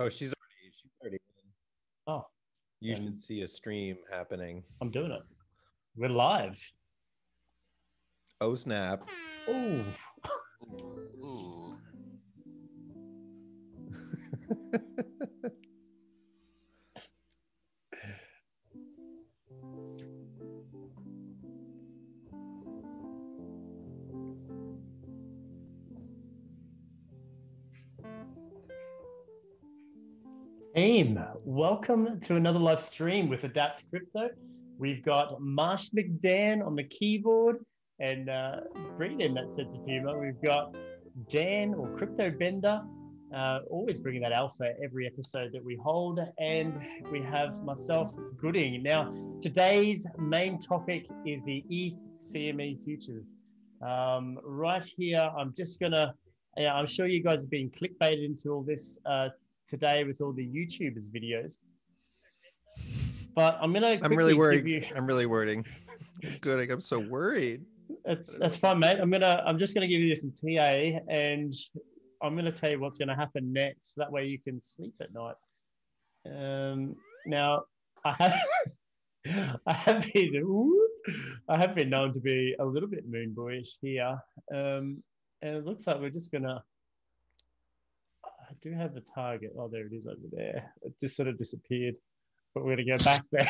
Oh, she's already in. Oh, You should and see a stream happening. I'm doing it. We're live. Oh, snap. Oh, Ooh. team, welcome to another live stream with Adapt Crypto. We've got Marsh McDan on the keyboard and bringing in that sense of humor. We've got Dan or Crypto Bender, always bringing that alpha every episode that we hold. And we have myself, Gooding. Now, today's main topic is the ETH CME futures. Right here, I'm just going to, yeah, I'm sure you guys have been clickbaited into all this today with all the YouTubers videos. But I'm going to I'm really quickly worried. give you... I'm really worried. Good. I'm so worried. That's fine, mate. I'm just gonna give you some TA, and I'm gonna tell you what's gonna happen next. That way you can sleep at night. Now I have I have been known to be a little bit moon boyish here, and it looks like we're just gonna. I do have the target. Oh, there it is over there. It just sort of disappeared, but we're gonna go back there.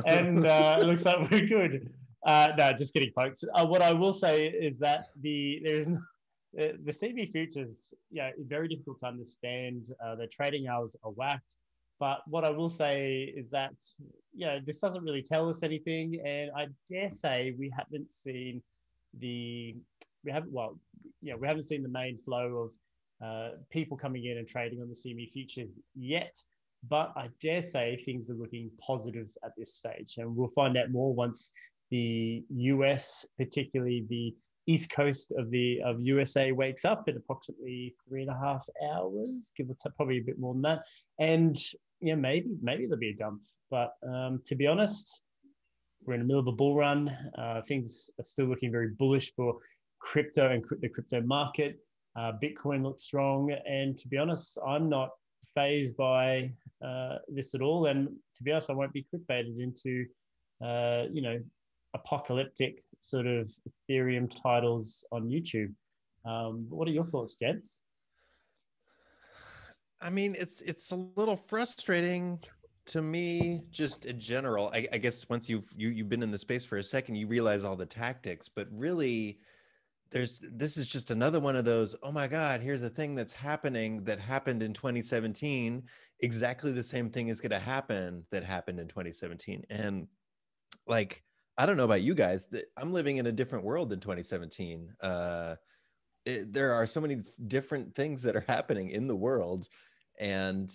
And it looks like we're good. No, just kidding, folks. What I will say is that the CB futures, very difficult to understand. Their trading hours are whacked. But what I will say is that this doesn't really tell us anything, and I dare say we haven't seen the main flow of people coming in and trading on the CME futures yet. But I dare say things are looking positive at this stage, and we'll find out more once the US, particularly the east coast of USA, wakes up in approximately 3.5 hours, give or take, probably a bit more than that. And maybe there'll be a dump. But to be honest, we're in the middle of a bull run. Things are still looking very bullish for crypto and the crypto market. Bitcoin looks strong, and to be honest, I'm not phased by this at all. And to be honest, I won't be clickbaited into, apocalyptic sort of Ethereum titles on YouTube. What are your thoughts, gents? I mean, it's a little frustrating to me, just in general. I guess once you've been in the space for a second, you realize all the tactics, but really, this is just another one of those, oh my God, here's a thing that's happening that happened in 2017. Exactly the same thing is going to happen that happened in 2017. And like, I don't know about you guys, I'm living in a different world than 2017. There are so many different things that are happening in the world. And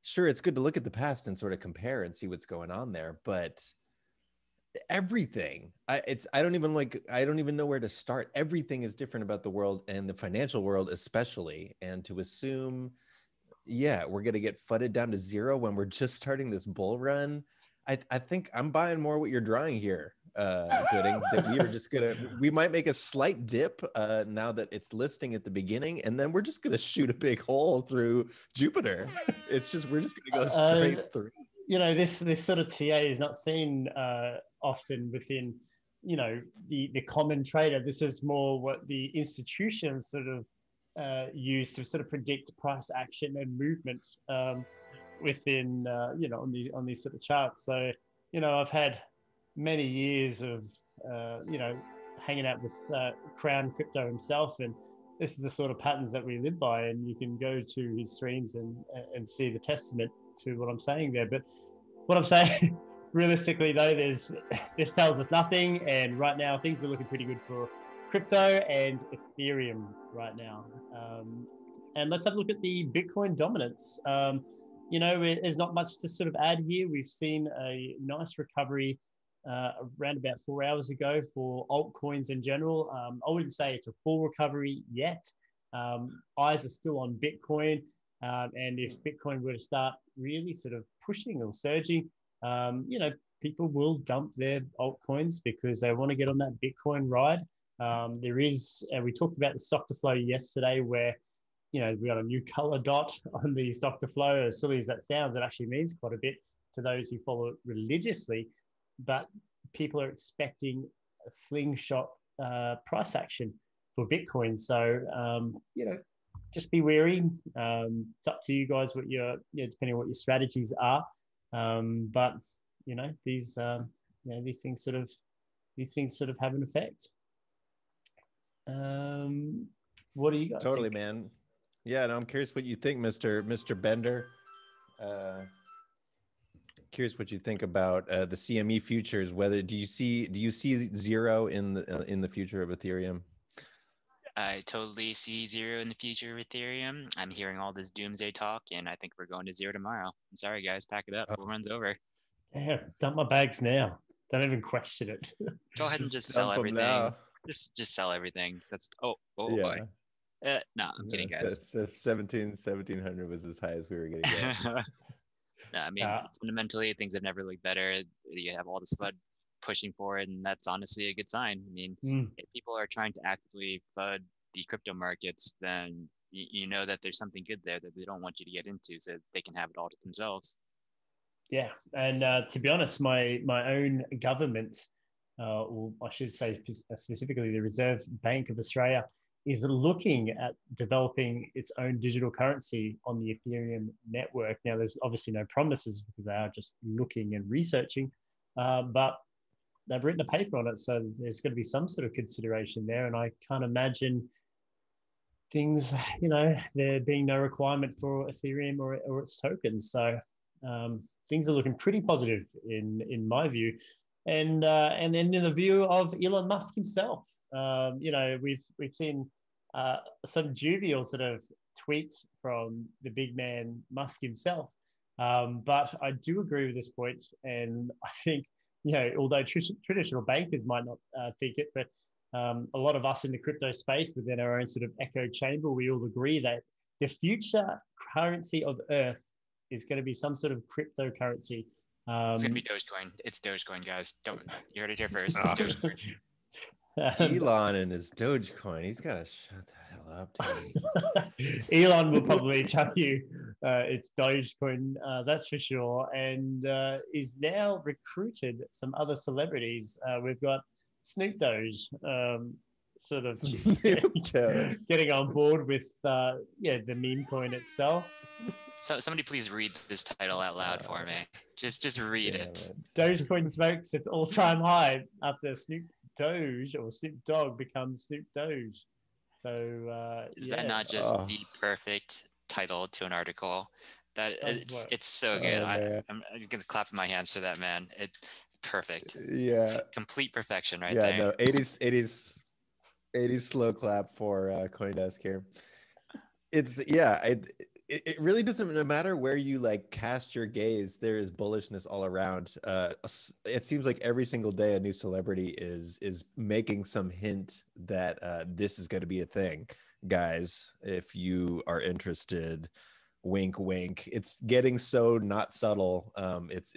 sure, it's good to look at the past and sort of compare and see what's going on there. But everything, I don't even know where to start. Everything is different about the world, and the financial world especially. And to assume we're gonna get fudded down to zero when we're just starting this bull run, I think I'm buying more what you're drawing here, Gooding, that we might make a slight dip now that it's listing at the beginning, and then we're just gonna shoot a big hole through Jupiter. We're just gonna go straight through. This sort of TA is not seen often within, the common trader. This is more what the institutions sort of use to sort of predict price action and movement within, on these sort of charts. So, I've had many years of, hanging out with Crown Crypto himself, and this is the sort of patterns that we live by. And you can go to his streams and see the testament to what I'm saying there. But what I'm saying, realistically though, this tells us nothing. And right now things are looking pretty good for crypto and Ethereum right now. And let's have a look at the Bitcoin dominance. There's not much to sort of add here. We've seen a nice recovery around about 4 hours ago for altcoins in general. I wouldn't say it's a full recovery yet. Eyes are still on Bitcoin. And if Bitcoin were to start really sort of pushing or surging, people will dump their altcoins because they want to get on that Bitcoin ride. We talked about the stock to flow yesterday, where we got a new color dot on the stock to flow. As silly as that sounds, it actually means quite a bit to those who follow it religiously. But people are expecting a slingshot price action for Bitcoin. So, just be wary. It's up to you guys what your, depending on what your strategies are. But these things sort of have an effect. What do you guys Totally, think? man. Yeah, and I'm curious what you think, Mr. Bender. Curious what you think about the CME futures. Whether do you see zero in the future of Ethereum? I totally see zero in the future of Ethereum. I'm hearing all this doomsday talk, and I think we're going to zero tomorrow. I'm sorry, guys. Pack it up. We'll runs over. Yeah, dump my bags now. Don't even question it. Go ahead and just dump sell 'em everything. now. Just sell everything. That's Yeah. boy. No, I'm kidding, guys. 1700 was as high as we were getting. No, I mean, fundamentally, things have never looked better. You have all this FUD pushing forward, and that's honestly a good sign. I mean, if people are trying to actively FUD the crypto markets, then you know that there's something good there that they don't want you to get into, so they can have it all to themselves. Yeah, and to be honest, my own government, or I should say specifically the Reserve Bank of Australia, is looking at developing its own digital currency on the Ethereum network. Now, there's obviously no promises because they are just looking and researching, but they've written a paper on it, so there's going to be some sort of consideration there. And I can't imagine things, there being no requirement for Ethereum or its tokens. So things are looking pretty positive in my view. And then in the view of Elon Musk himself, we've seen some dubious sort of tweets from the big man Musk himself. But I do agree with this point, and I think although traditional bankers might not think it, but a lot of us in the crypto space within our own sort of echo chamber, we all agree that the future currency of Earth is going to be some sort of cryptocurrency. It's going to be Dogecoin. It's Dogecoin, guys. You heard it here first. It's Dogecoin. Elon and his Dogecoin. He's got to shut the hell up. Elon will probably tell you it's Dogecoin, that's for sure. And is now recruited some other celebrities. We've got Snoop Doge sort of getting on board with the meme coin itself. So somebody please read this title out loud for me. Just read it. Dogecoin smokes its all-time high after Snoop Doge or Snoop Dogg becomes Snoop Doge. So is that not just the perfect title to an article? That it's so good. I'm gonna clap my hands for that, man. It's perfect. Yeah, complete perfection right there. Yeah, no, 80s slow clap for CoinDesk here. It's it really doesn't matter where you cast your gaze. There is bullishness all around. It seems like every single day a new celebrity is making some hint that this is going to be a thing, guys. If you are interested, wink, wink. It's getting so not subtle. It's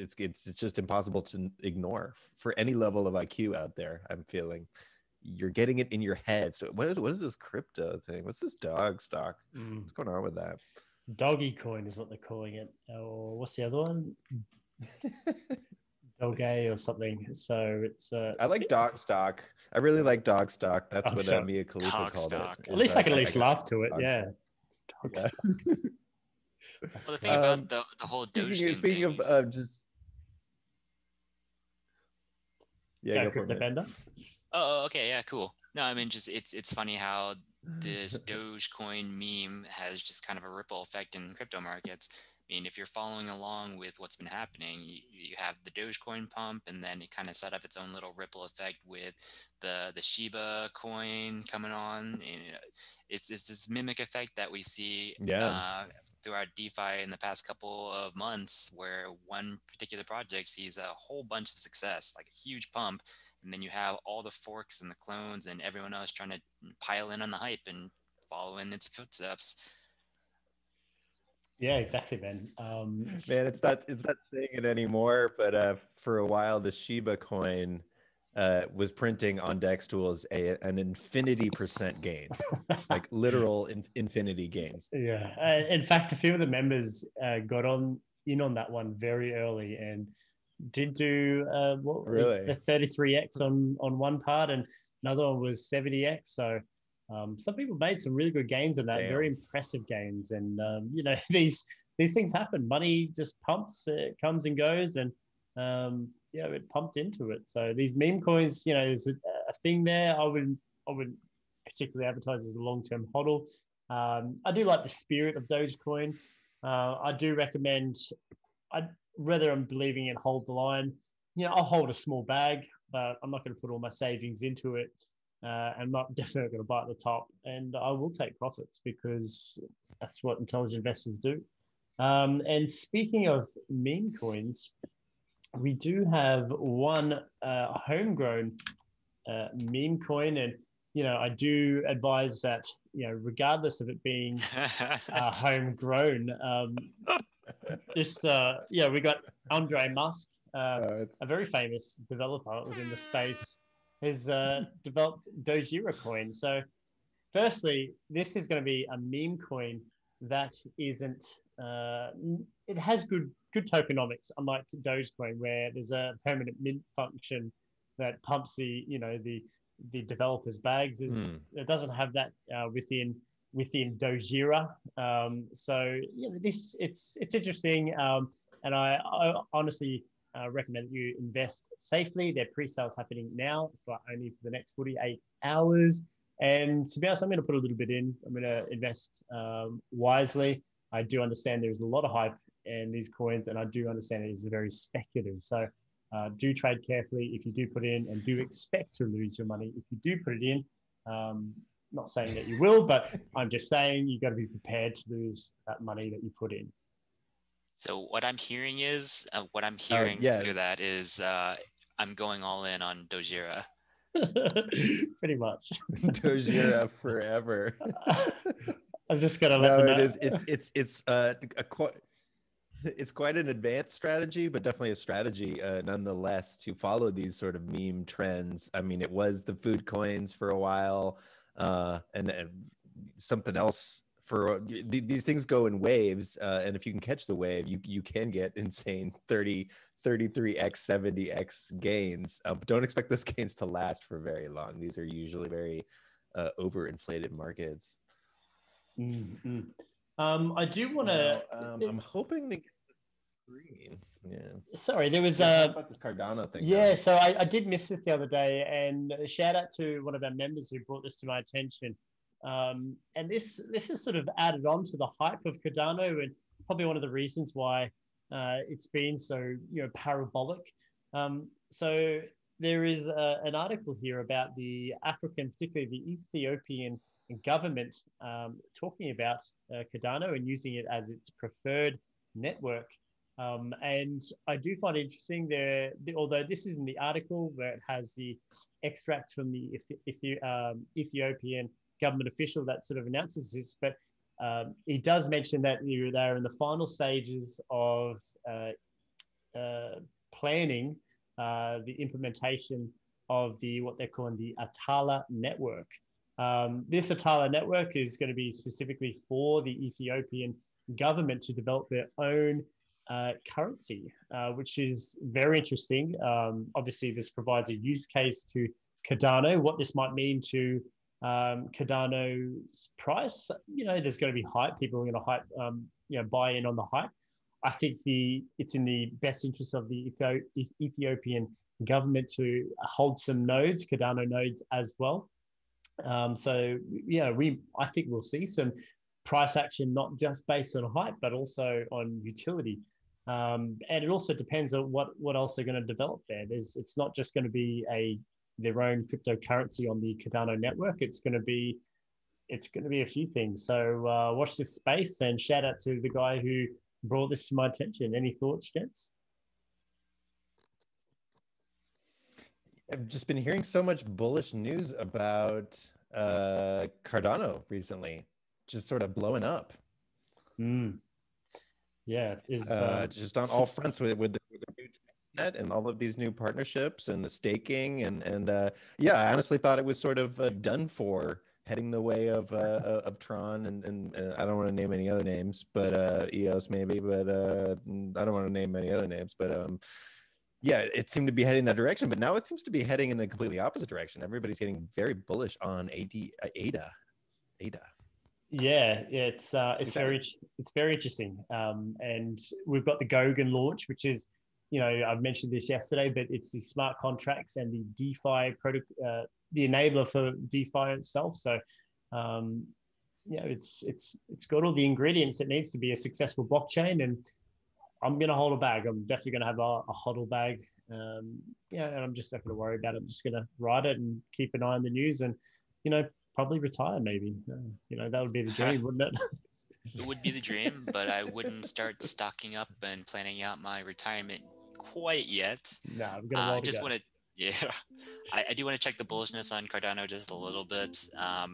just impossible to ignore for any level of IQ out there. I'm feeling. You're getting it in your head. So what is this crypto thing? What's this dog stock? What's going on with that? Doggy coin is what they're calling it. Or what's the other one? Dogay or something. So it's I like dog stock. I really like dog stock. That's what Mia Khalifa called it. At least I can at least laugh to it. Yeah. Well, the thing about the whole Doge speaking of just go for it, Bender. Oh, okay, yeah, cool. No, I mean, just it's funny how this Dogecoin meme has just kind of a ripple effect in crypto markets. I mean, if you're following along with what's been happening, you have the Dogecoin pump, and then it kind of set up its own little ripple effect with the Shiba coin coming on. And it's this mimic effect that we see throughout DeFi in the past couple of months, where one particular project sees a whole bunch of success, like a huge pump. And then you have all the forks and the clones and everyone else trying to pile in on the hype and follow in its footsteps. Yeah, exactly, man. Man, it's not saying it anymore, but for a while, the Shiba coin was printing on Dex tools an infinity % gain, like literal infinity gains. Yeah. In fact, a few of the members got in on that one very early and did do what was Really? the 33x on one part, and another one was 70x. So some people made some really good gains on that, very Damn. impressive gains. And you know, these things happen. Money just pumps, it comes and goes, and you know, it pumped into it. So these meme coins, you know, there's a thing there. I wouldn't particularly advertise as a long-term hodl. I do like the spirit of Dogecoin. I do recommend, whether I'm believing in hold the line, you know, I'll hold a small bag, but I'm not going to put all my savings into it. I'm not definitely going to buy at the top, and I will take profits because that's what intelligent investors do. And speaking of meme coins, we do have one homegrown meme coin, and you know, I do advise that, you know, regardless of it being homegrown, yeah, we got Andre Musk, a very famous developer within the space, has developed Dojira coin. So, firstly, this is going to be a meme coin that isn't. It has good tokenomics, unlike Dogecoin, where there's a permanent mint function that pumps the developers' bags. It doesn't have that within Dojira. So yeah, it's interesting, and I honestly recommend that you invest safely. Their pre-sales happening now for only for the next 48 hours. And to be honest, I'm going to put a little bit in. I'm going to invest wisely. I do understand there's a lot of hype in these coins, and I do understand it is very speculative. So do trade carefully if you do put in, and do expect to lose your money if you do put it in. Not saying that you will, but I'm just saying you got to be prepared to lose that money that you put in. So what I'm hearing is, through that is, I'm going all in on Dojira. Pretty much. Dojira forever. I'm just gonna let them know. It's quite an advanced strategy, but definitely a strategy nonetheless to follow these sort of meme trends. I mean, it was the food coins for a while, and something else for these things go in waves. And if you can catch the wave, you can get insane 33x, 70x gains. But don't expect those gains to last for very long. These are usually very overinflated markets. Mm-hmm. I do want to. I'm hoping to get this screen. Yeah. Sorry, there was about this Cardano thing. Yeah, so I did miss this the other day, and a shout out to one of our members who brought this to my attention. And this is sort of added on to the hype of Cardano, and probably one of the reasons why it's been so parabolic. So there is an article here about the African, particularly the Ethiopian government, talking about Cardano and using it as its preferred network. And I do find it interesting there, although this is in the article where it has the extract from the Ethiopian government official that sort of announces this, but he does mention that they're in the final stages of planning the implementation of what they're calling the Atala network. This Atala network is going to be specifically for the Ethiopian government to develop their own currency, which is very interesting. Obviously, this provides a use case to Cardano. What this might mean to Cardano's price, there's going to be hype. People are going to hype, buy in on the hype. I think it's in the best interest of the Ethiopian government to hold some nodes, Cardano nodes as well. So yeah, I think we'll see some price action, not just based on hype, but also on utility. And it also depends on what else they're going to develop there. It's not just going to be their own cryptocurrency on the Cardano network. It's going to be a few things. So watch this space, and shout out to the guy who brought this to my attention. Any thoughts, gents? I've just been hearing so much bullish news about Cardano recently, just sort of blowing up. Yeah, just on all fronts with the new and all of these new partnerships and the staking and yeah, I honestly thought it was sort of done for, heading the way of Tron and I don't want to name any other names, but EOS maybe, but I don't want to name any other names, but yeah, it seemed to be heading that direction, but now it seems to be heading in a completely opposite direction. Everybody's getting very bullish on ADA. Yeah, it's very interesting. And we've got the Gogan launch, which is, I've mentioned this yesterday, but it's the smart contracts and the DeFi product, the enabler for DeFi itself. So, it's got all the ingredients it needs to be a successful blockchain. And I'm going to hold a bag. I'm definitely going to have a hodl bag. And I'm just not going to worry about it. I'm just going to ride it and keep an eye on the news and, probably retire maybe. That would be the dream, wouldn't it? It would be the dream, but I wouldn't start stocking up and planning out my retirement quite yet. No, I've got a while I to just go. want to, yeah, I do want to check the bullishness on Cardano just a little bit. I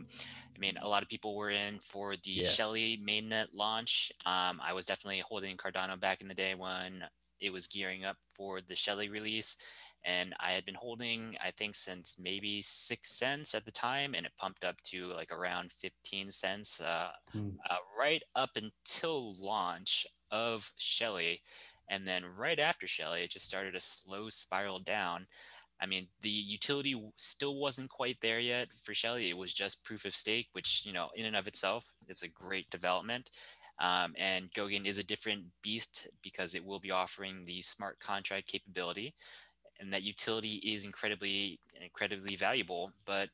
mean, a lot of people were in for the Shelly mainnet launch. I was definitely holding Cardano back in the day when it was gearing up for the Shelly release. And I had been holding, I think, since maybe 6 cents at the time, and it pumped up to like around 15 cents right up until launch of Shelly. And then right after Shelly, it just started a slow spiral down. I mean, the utility still wasn't quite there yet for Shelly. It was just proof of stake, which, in and of itself, it's a great development. And Gogan is a different beast because it will be offering the smart contract capability, and that utility is incredibly valuable. But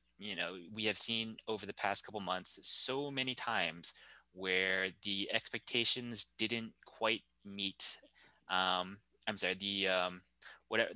we have seen over the past couple months so many times where the expectations didn't quite meet. I'm sorry, whatever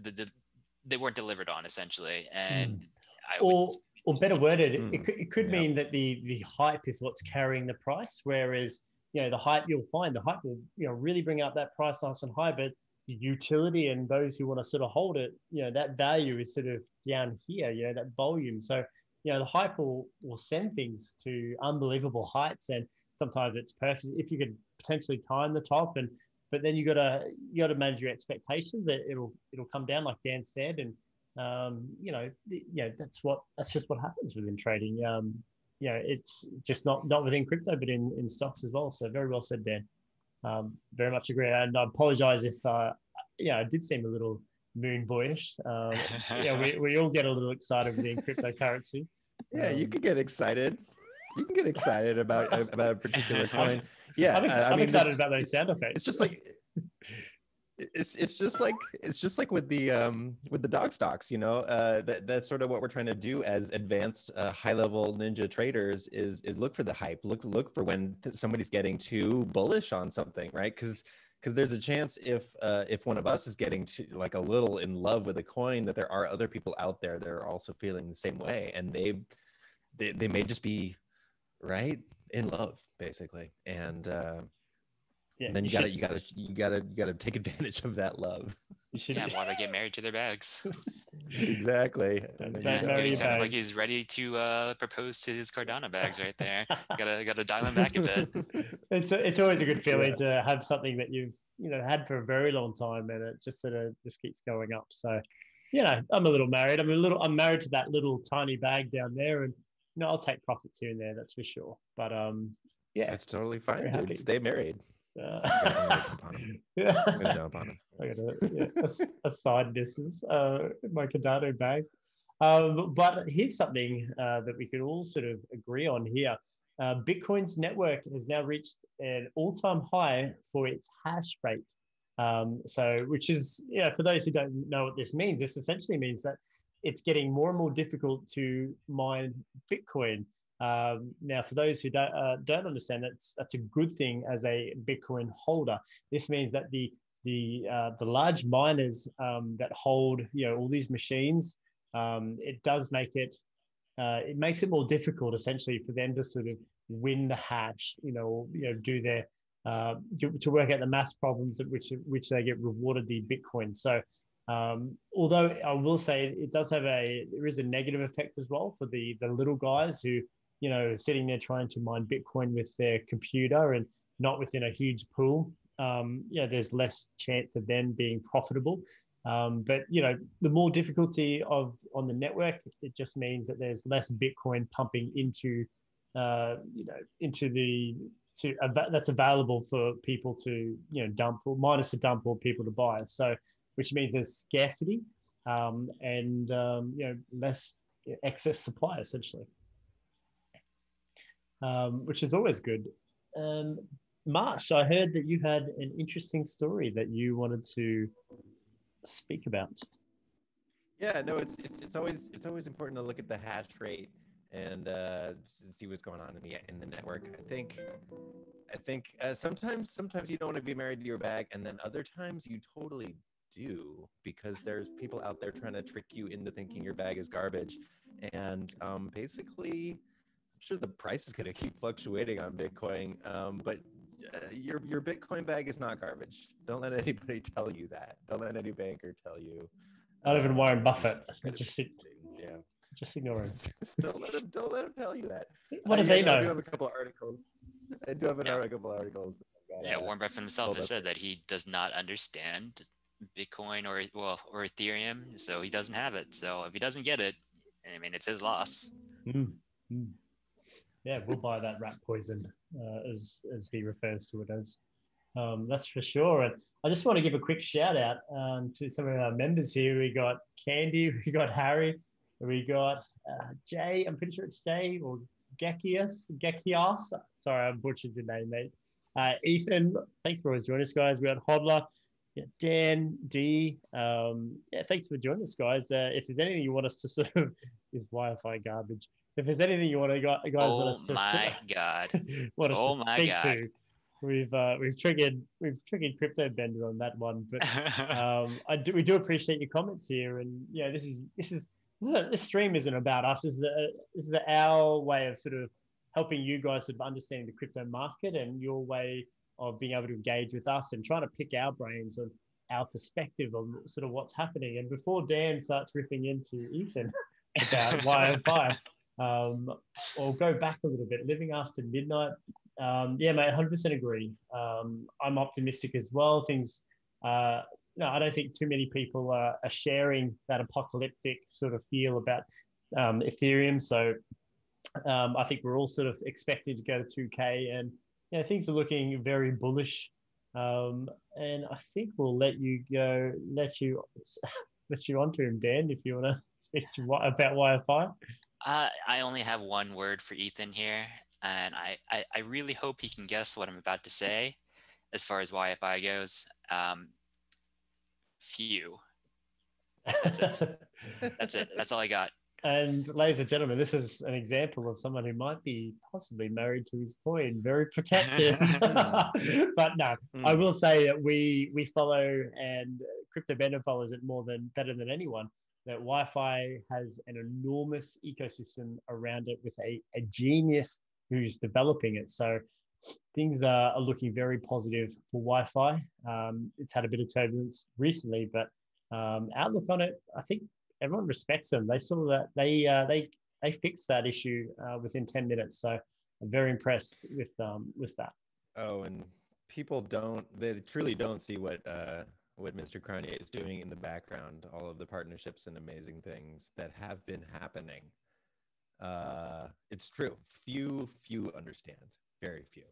they weren't delivered on, essentially. And I would, or better worded, it could mean that the hype is what's carrying the price, whereas the hype, you'll find the hype will really bring up that price nice and high, but utility and those who want to sort of hold it, that value is sort of down here, that volume. So, the hype will send things to unbelievable heights, and sometimes it's perfect if you could potentially time the top, but then you gotta manage your expectations that it'll come down, like Dan said, and that's just what happens within trading. It's just not within crypto, but in stocks as well. So very well said, Dan. Very much agree, and I apologize if I did seem a little moon boyish. We all get a little excited within cryptocurrency. Yeah, you can get excited. You can get excited about a particular coin. Yeah, I'm excited about those sound effects. It's just like it's just like with the dog stocks, that's sort of what we're trying to do as advanced high level ninja traders is look for the hype, look for when somebody's getting too bullish on something, right? Because there's a chance if one of us is getting like a little in love with a coin, that there are other people out there that are also feeling the same way, and they may just be right in love, basically. And then you gotta take advantage of that love. Yeah, why not get married to their bags? Exactly. Getting sounded like he's ready to propose to his Cardano bags right there. Gotta dial him back a bit. It's always a good feeling to have something that you've had for a very long time, and it just sort of just keeps going up. So I'm a little married. I'm married to that little tiny bag down there, and I'll take profits here and there, that's for sure. But that's totally fine, dude. Stay married. I'm gonna dump on him. I got a side business, my Cardano bag. But here's something that we could all sort of agree on here. Bitcoin's network has now reached an all-time high for its hash rate. Which is, for those who don't know what this means, this essentially means that it's getting more and more difficult to mine Bitcoin. Now, for those who don't understand, that's a good thing as a Bitcoin holder. This means that the large miners that hold all these machines, it does make it makes it more difficult essentially for them to sort of win the hash, do their to work out the math problems at which they get rewarded the Bitcoin. So although I will say there is a negative effect as well for the little guys who sitting there trying to mine Bitcoin with their computer and not within a huge pool. There's less chance of them being profitable. But the more difficulty on the network, it just means that there's less Bitcoin pumping into that's available for people to dump, or miners to dump, or people to buy. So, which means there's scarcity and less excess supply essentially, which is always good. Marsh, I heard that you had an interesting story that you wanted to speak about. Yeah, no, it's always important to look at the hash rate and see what's going on in the network. I think sometimes you don't want to be married to your bag, and then other times you totally do, because there's people out there trying to trick you into thinking your bag is garbage, and basically, I'm sure the price is going to keep fluctuating on Bitcoin, but your Bitcoin bag is not garbage. Don't let anybody tell you that. Don't let any banker tell you. Not even Warren Buffett. Yeah. Just ignore him. Don't let him tell you that. What does he know? I do have a couple of articles. I do have a couple of articles. Warren Buffett himself has said that he does not understand Bitcoin or Ethereum, so he doesn't have it. So if he doesn't get it, I mean, it's his loss. Yeah, we'll buy that rat poison, as he refers to it as. That's for sure. And I just want to give a quick shout out to some of our members here. We got Candy, we got Harry, we got Jay. I'm pretty sure it's Jay, or Gekias. Sorry, I butchered your name, mate. Ethan, thanks for always joining us, guys. We got Hodler, Dan, D. Thanks for joining us, guys. If there's anything you want us to sort of, is Wi-Fi garbage. If there's anything you want to guys want us to speak to, we've triggered Crypto Bender on that one. But we do appreciate your comments here, and this stream isn't about us. This is our way of sort of helping you guys sort of understanding the crypto market, and your way of being able to engage with us and trying to pick our brains of our perspective on sort of what's happening. And before Dan starts ripping into Ethan about YFI, I'll go back a little bit. Living after midnight. Yeah, mate, 100% agree. I'm optimistic as well. I don't think too many people are sharing that apocalyptic sort of feel about Ethereum. So I think we're all sort of expected to go to 2K, and things are looking very bullish. And I think we'll let you onto him, Dan, if you want to speak about YFI. I only have one word for Ethan here, and I really hope he can guess what I'm about to say as far as YFI goes. Few. That's it. That's it. That's all I got. And ladies and gentlemen, this is an example of someone who might be possibly married to his coin, very protective. But no, I will say that we follow, and Crypto Bender follows it better than anyone, that Wi-Fi has an enormous ecosystem around it with a genius who's developing it. So things are looking very positive for Wi-Fi. It's had a bit of turbulence recently, but outlook on it, I think everyone respects them. They saw that they fixed that issue within 10 minutes. So I'm very impressed with that. Oh, and people they truly don't see what Mr. Cronier is doing in the background, all of the partnerships and amazing things that have been happening. It's true. Few understand. Very few.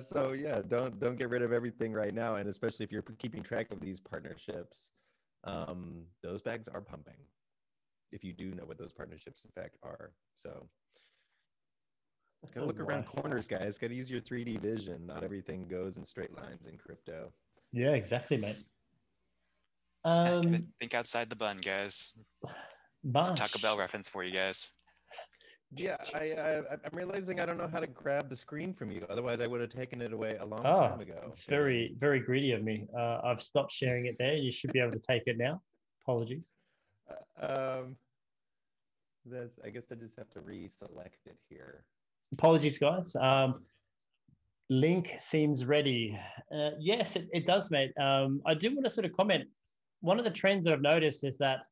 So yeah, don't get rid of everything right now, and especially if you're keeping track of these partnerships, those bags are pumping. If you do know what those partnerships in fact are, so gotta look around corners, guys. Gotta use your 3D vision. Not everything goes in straight lines in crypto. Yeah, exactly, mate. Think outside the bun, guys. It's a Taco Bell reference for you guys. Yeah, I'm realizing I don't know how to grab the screen from you. Otherwise, I would have taken it away a long time ago. It's very, very greedy of me. I've stopped sharing it there. You should be able to take it now. Apologies. I guess I just have to reselect it here. Apologies, guys. Link seems ready. Yes, it does, mate. I do want to sort of comment. One of the trends that I've noticed is that,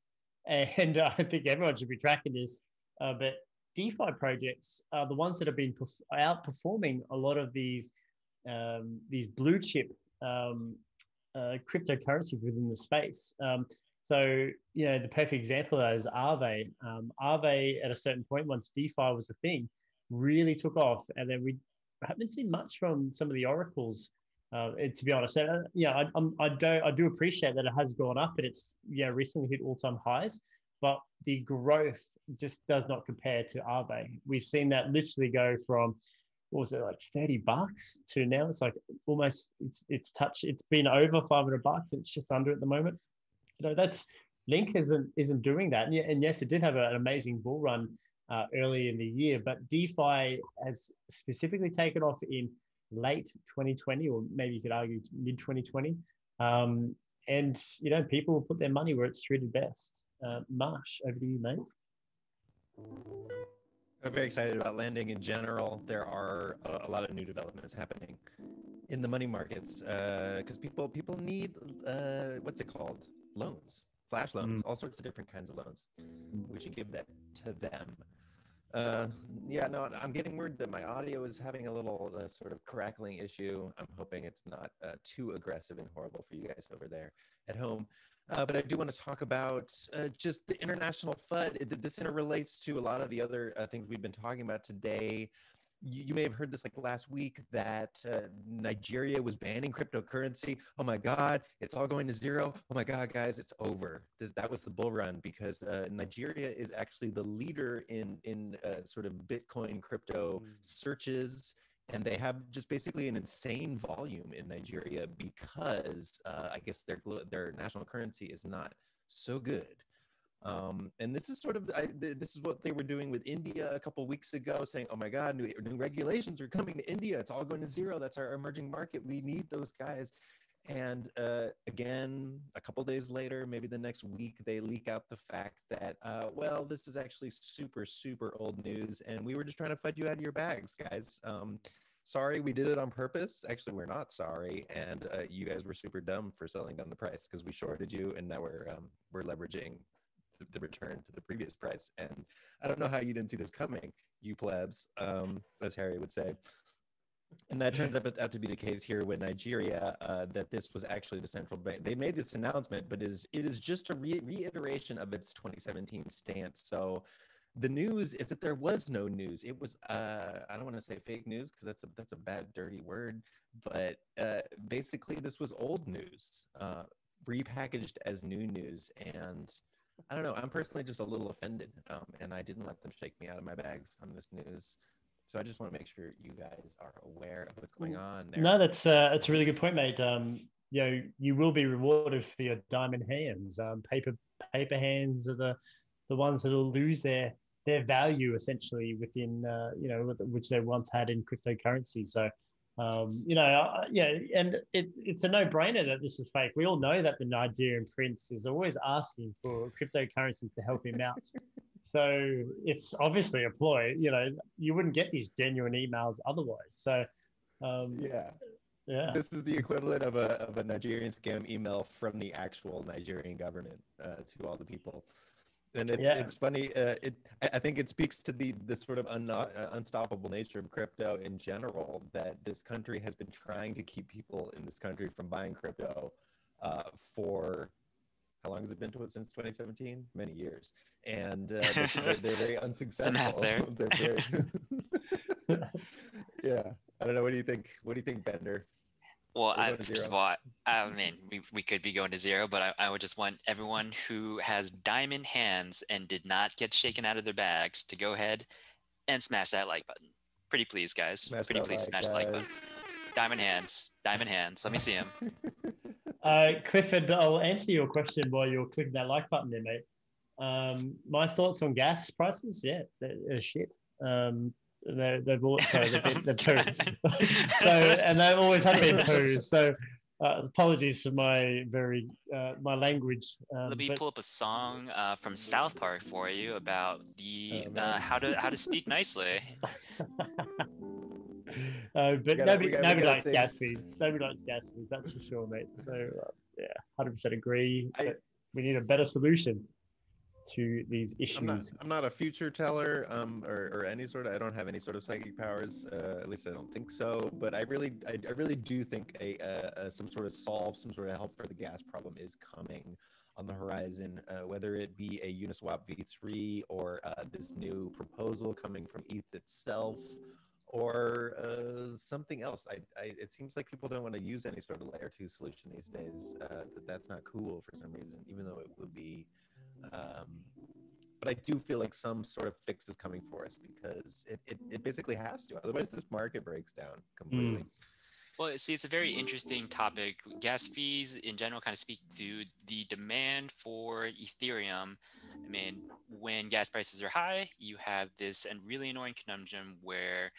and I think everyone should be tracking this, but DeFi projects are the ones that have been outperforming a lot of these blue chip cryptocurrencies within the space. So, the perfect example of that is Aave. Aave, at a certain point, once DeFi was a thing, really took off. And then we haven't seen much from some of the oracles. And to be honest, I do appreciate that it has gone up, and it's recently hit all-time highs. But the growth just does not compare to Aave. We've seen that literally go from, what was it, like $30 to now it's like almost it's been over $500 and it's just under at the moment. That's Link isn't doing that. And yes, it did have an amazing bull run early in the year, but DeFi has specifically taken off in late 2020, or maybe you could argue mid 2020. And people will put their money where it's treated best. Marsh, over to you, mate. I'm very excited about landing in general. There are a lot of new developments happening in the money markets because people need what's it called? Loans, flash loans, all sorts of different kinds of loans. We should give that to them. I'm getting word that my audio is having a little sort of crackling issue. I'm hoping it's not too aggressive and horrible for you guys over there at home. But I do want to talk about just the international FUD. This interrelates to a lot of the other things we've been talking about today. You may have heard this like last week that Nigeria was banning cryptocurrency. Oh my God, it's all going to zero. Oh my God, guys, it's over. That was the bull run because Nigeria is actually the leader in sort of Bitcoin crypto searches. And they have just basically an insane volume in Nigeria because I guess their national currency is not so good. And this is sort of this is what they were doing with India a couple of weeks ago, saying, "Oh my God, new regulations are coming to India. It's all going to zero. That's our emerging market. We need those guys." And again, a couple days later, maybe the next week, they leak out the fact that, this is actually super, super old news, and we were just trying to fudge you out of your bags, guys. Sorry, we did it on purpose. Actually, we're not sorry, and you guys were super dumb for selling down the price because we shorted you, and now we're leveraging the return to the previous price. And I don't know how you didn't see this coming, you plebs, as Harry would say. And that turns out to be the case here with Nigeria, that this was actually the central bank. They made this announcement, but it is just a reiteration of its 2017 stance. So the news is that there was no news. It was, I don't want to say fake news because that's a bad, dirty word, but basically this was old news, repackaged as new news. And I don't know, I'm personally just a little offended, and I didn't let them shake me out of my bags on this news. So I just want to make sure you guys are aware of what's going on there. No, that's a really good point, mate. You will be rewarded for your diamond hands. Paper hands are the ones that will lose their value essentially within which they once had in cryptocurrency. So and it's a no-brainer that this is fake. We all know that the Nigerian prince is always asking for cryptocurrencies to help him out. So it's obviously a ploy. You wouldn't get these genuine emails otherwise. So this is the equivalent of a Nigerian scam email from the actual Nigerian government to all the people. And it's funny. I think it speaks to the sort of unstoppable nature of crypto in general, that this country has been trying to keep people in this country from buying crypto for how long has it been since 2017? Many years. And they're very unsuccessful. They're very yeah. I don't know. What do you think? What do you think, Bender? Well, first of all, I mean, we could be going to zero, but I would just want everyone who has diamond hands and did not get shaken out of their bags to go ahead and smash that like button. Pretty please, guys. Smash the like button. Diamond hands. Let me see them. Clifford, I'll answer your question while you're clicking that like button there, mate. My thoughts on gas prices, they're shit. They've poo. So and they've always have been poo. So apologies for my my language. Let me pull up a song from South Park for you about the how to speak nicely. But nobody likes gas fees. Nobody likes gas fees. That's for sure, mate. So 100% agree. We need a better solution. to these issues. I'm not a future teller, or any sort of. I don't have any sort of psychic powers. At least I don't think so. But I really do think some sort of some sort of help for the gas problem is coming on the horizon. Whether it be a Uniswap V3 or this new proposal coming from ETH itself, or something else. It seems like people don't want to use any sort of layer 2 solution these days. That's not cool for some reason, even though it would be. But I do feel like some sort of fix is coming for us, because it basically has to. Otherwise, this market breaks down completely. Well, see, it's a very interesting topic. Gas fees in general kind of speak to the demand for Ethereum. I mean, when gas prices are high, you have this and really annoying conundrum where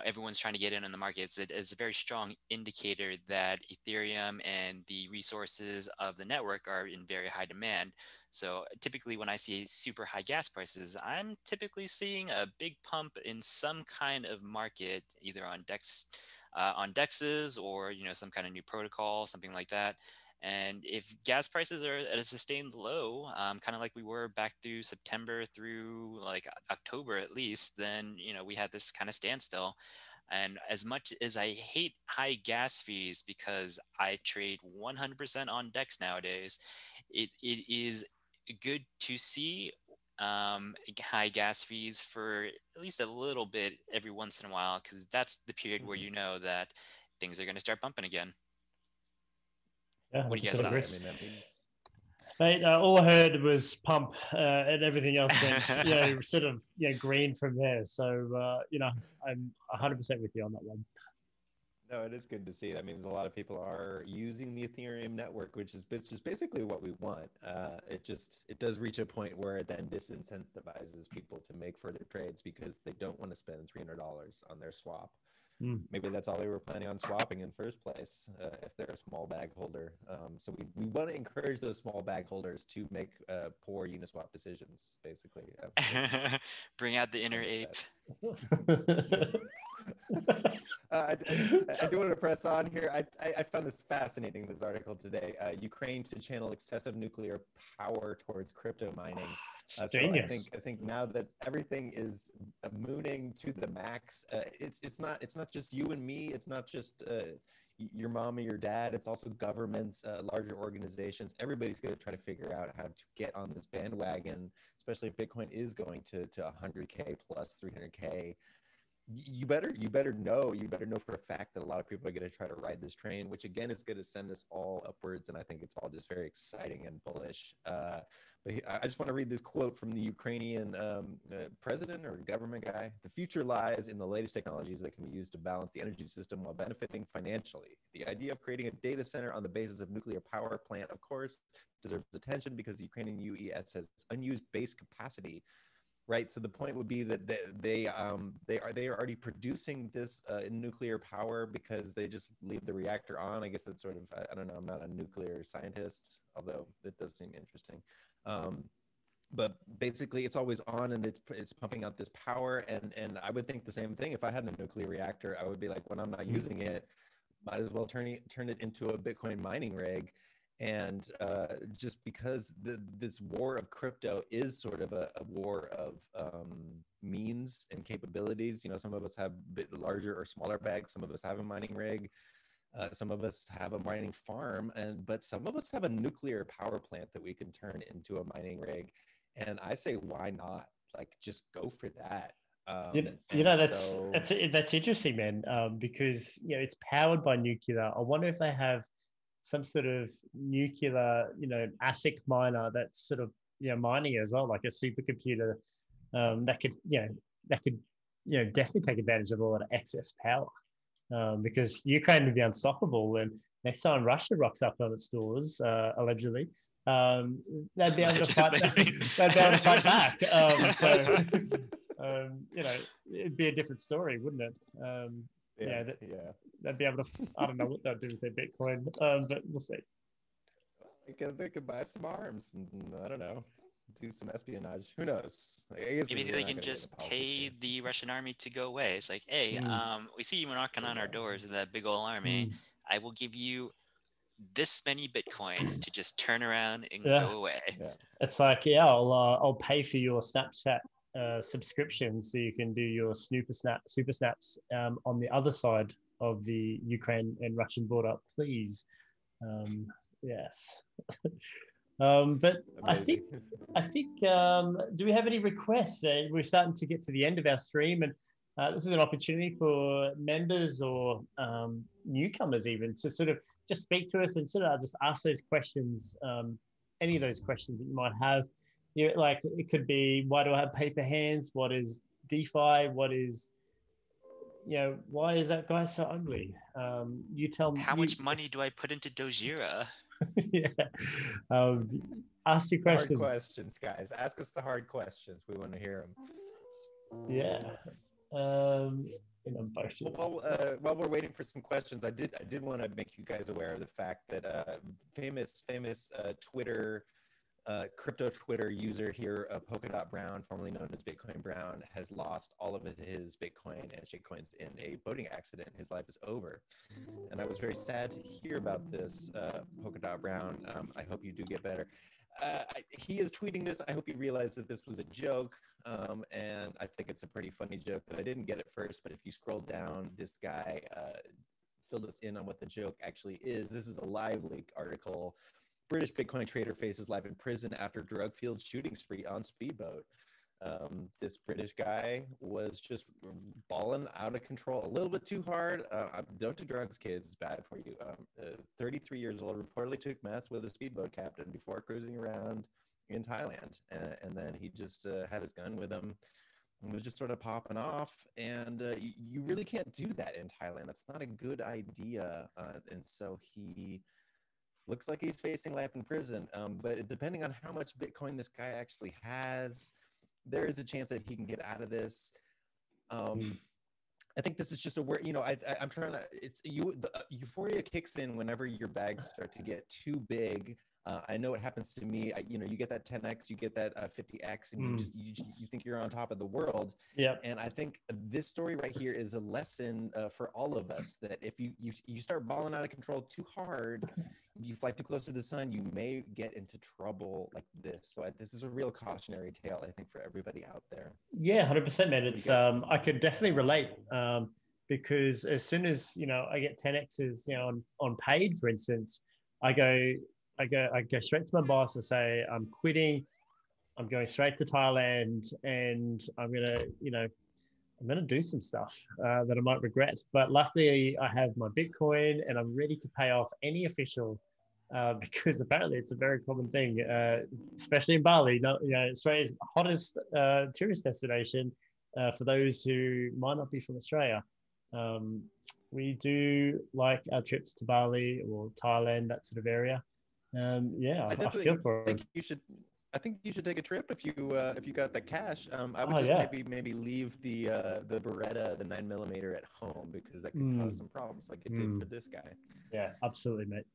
everyone's trying to get in on the market. It's a very strong indicator that Ethereum and the resources of the network are in very high demand. So typically when I see super high gas prices, I'm typically seeing a big pump in some kind of market, either on DEXs or some kind of new protocol, something like that. And if gas prices are at a sustained low, kind of like we were back through September through like October at least, then we had this kind of standstill. And as much as I hate high gas fees because I trade 100% on DEX nowadays, it is good to see high gas fees for at least a little bit every once in a while, because that's the period where that things are going to start bumping again. Yeah, What do you guys sort of thought? risk. I mean, that means. Mate, all I heard was pump, and everything else went, sort of, green from there. So, I'm 100% with you on that one. No, it is good to see. That means a lot of people are using the Ethereum network, which is basically what we want. It does reach a point where it then disincentivizes people to make further trades because they don't want to spend $300 on their swap. Maybe that's all they were planning on swapping in first place, if they're a small bag holder. So we want to encourage those small bag holders to make poor Uniswap decisions, basically. Bring out the inner ape. I do want to press on here. I found this fascinating, this article today. Ukraine to channel excessive nuclear power towards crypto mining. So I think now that everything is mooning to the max, it's not just you and me. It's not just your mom or your dad. It's also governments, larger organizations. Everybody's going to try to figure out how to get on this bandwagon, especially if Bitcoin is going to 100K plus 300K. You better know for a fact that a lot of people are going to try to ride this train, which again is going to send us all upwards, and I think it's all just very exciting and bullish. But I just want to read this quote from the Ukrainian president or government guy. The future lies in the latest technologies that can be used to balance the energy system while benefiting financially. The idea of creating a data center on the basis of nuclear power plant, of course, deserves attention because the Ukrainian UES has unused base capacity. Right, so the point would be that they are already producing this nuclear power because they just leave the reactor on. I guess that's sort of, I don't know. I'm not a nuclear scientist, although it does seem interesting. But basically, it's always on and it's pumping out this power. And I would think the same thing if I had a nuclear reactor. I would be like, when I'm not using it, might as well turn it into a Bitcoin mining rig. And just because this war of crypto is sort of a war of means and capabilities. Some of us have a bit larger or smaller bags. Some of us have a mining rig. Some of us have a mining farm, but some of us have a nuclear power plant that we can turn into a mining rig. And I say, why not? Like, just go for that. That's interesting, man. Because it's powered by nuclear. I wonder if they have some sort of nuclear, ASIC miner that's sort of, mining as well, like a supercomputer that could definitely take advantage of all that excess power. Because Ukraine would be unstoppable, and next time Russia rocks up on its doors, allegedly, they'd be able to fight. They'd be able to fight back. It'd be a different story, wouldn't it? They'd be able to. I don't know what they'll do with their Bitcoin, but we'll see. They could buy some arms, and I don't know, do some espionage. Who knows? Maybe they can just pay the Russian army to go away. It's like, hey, we see you knocking on our doors with that big old army. I will give you this many Bitcoin to just turn around and Yeah. go away. Yeah. It's like, yeah, I'll pay for your Snapchat subscription so you can do your super snaps on the other side of the Ukraine and Russian border, please. Yes. But Amazing. I think do we have any requests? We're starting to get to the end of our stream, and this is an opportunity for members or newcomers even to sort of just speak to us and sort of just ask those questions, any of those questions that you might have. You know, like it could be, why do I have paper hands? What is DeFi? What is, you know, why is that guy so ugly? You tell me. How much money do I put into Dojira? Yeah. Ask your Hard questions. questions, guys. Ask us the hard questions. We want to hear them. Yeah. In a bunch of While we're waiting for some questions, I did want to make you guys aware of the fact that famous Twitter crypto Twitter user here, Polkadot Brown, formerly known as Bitcoin Brown, has lost all of his Bitcoin and shitcoins in a boating accident. His life is over, and I was very sad to hear about this. Polkadot Brown, I hope you do get better. He is tweeting this. I hope you realize that this was a joke, and I think it's a pretty funny joke that I didn't get at first. But if you scroll down, this guy filled us in on what the joke actually is. This is a live leak article. British Bitcoin trader faces life in prison after drug-fueled shooting spree on speedboat. This British guy was just balling out of control, a little bit too hard. Don't do drugs, kids. It's bad for you. 33 years old, reportedly took meth with a speedboat captain before cruising around in Thailand. And then he just had his gun with him and was just sort of popping off. And you really can't do that in Thailand. That's not a good idea. And so he looks like he's facing life in prison. But depending on how much Bitcoin this guy actually has, there is a chance that he can get out of this. I think this is just a word, I'm trying to, the euphoria kicks in whenever your bags start to get too big. I know it happens to me. You get that 10x, you get that 50x, and you think you're on top of the world. Yeah. And I think this story right here is a lesson for all of us, that if you start balling out of control too hard, you fly too close to the sun, you may get into trouble like this. So this is a real cautionary tale, I think, for everybody out there. Yeah, 100%, man. It's I could definitely relate, because as soon as I get 10x's, on paid, for instance, I go straight to my boss and say, I'm quitting. I'm going straight to Thailand, and I'm gonna do some stuff that I might regret. But luckily, I have my Bitcoin, and I'm ready to pay off any official, because apparently it's a very common thing, especially in Bali. Australia's hottest tourist destination for those who might not be from Australia. We do like our trips to Bali or Thailand, that sort of area. I feel for think you should. I think you should take a trip if you got the cash. I would maybe leave the Beretta, the 9mm at home, because that could cause some problems, like it did for this guy. Yeah, absolutely, mate.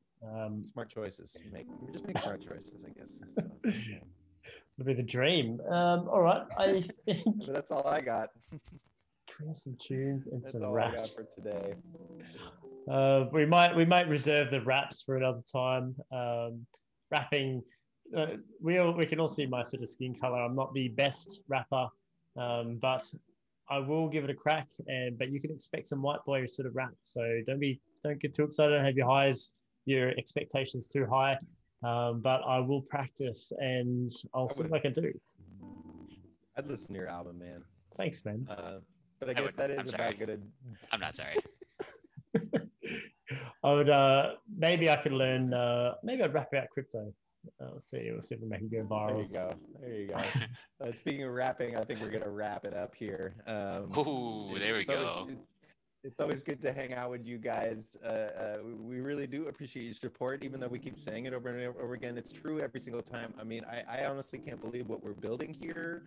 Smart choices. Make smart choices, I guess. So, it'll be the dream. All right, I think that's all I got. We have some tunes and that's some all raps. I got for today. We might reserve the raps for another time. Rapping, we can all see my sort of skin color. I'm not the best rapper, but I will give it a crack. But you can expect some white boy sort of rap. So don't get too excited. Don't have your expectations too high. But I will practice, and I'll see what I can do. I'd listen to your album, man. Thanks, man. But I guess that is about good. I'm not sorry. I would maybe I could learn. Maybe I'd rap about crypto. We'll see if we make it go viral. There you go. Speaking of rapping, I think we're gonna wrap it up here. There we go. It's always good to hang out with you guys. We really do appreciate your support, even though we keep saying it over and over again. It's true every single time. I mean, I honestly can't believe what we're building here.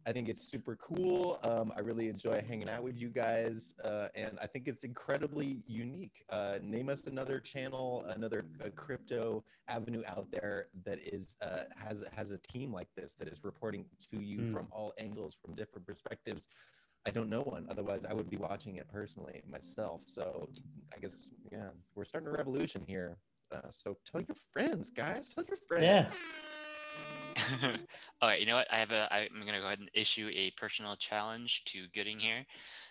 I think it's super cool. I really enjoy hanging out with you guys, and I think it's incredibly unique. Name us another channel, another crypto avenue out there that is has a team like this that is reporting to you from all angles, from different perspectives. I don't know one. Otherwise, I would be watching it personally myself. So I guess, we're starting a revolution here. So tell your friends, guys. Tell your Yeah. friends. All right, you know what? I'm gonna go ahead and issue a personal challenge to Gooding here.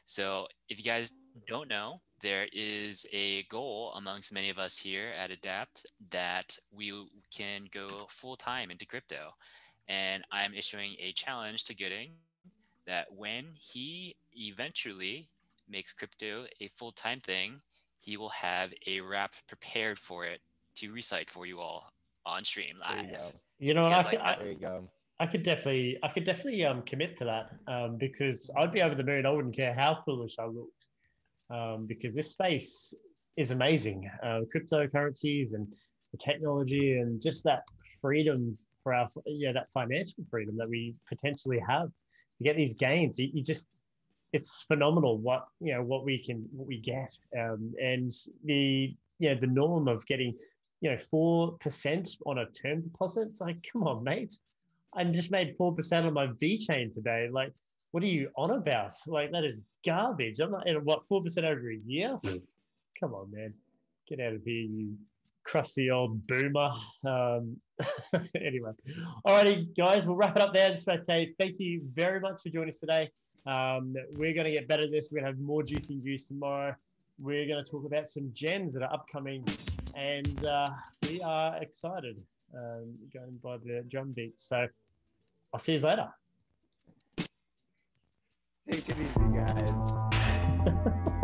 So if you guys don't know, there is a goal amongst many of us here at Adapt that we can go full time into crypto. And I'm issuing a challenge to Gooding that when he eventually makes crypto a full-time thing, he will have a rap prepared for it to recite for you all on stream There you live. go. You know You what? guys like that? There you go. I could definitely commit to that because I'd be over the moon. I wouldn't care how foolish I looked because this space is amazing. Cryptocurrencies and the technology and just that freedom for our that financial freedom that we potentially have to get these gains. You just it's phenomenal what we get and the norm of getting 4% on a term deposit. It's like, come on, mate. I just made 4% on my V chain today. Like, what are you on about? Like, that is garbage. I'm not at what 4% over a year. Come on, man. Get out of here, you crusty old boomer. Anyway, alrighty, guys, we'll wrap it up there. Just about to say thank you very much for joining us today. We're going to get better at this. We're going to have more juicy news tomorrow. We're going to talk about some gems that are upcoming, and we are excited going by the drum beats. So I'll see you later. Take it easy, guys.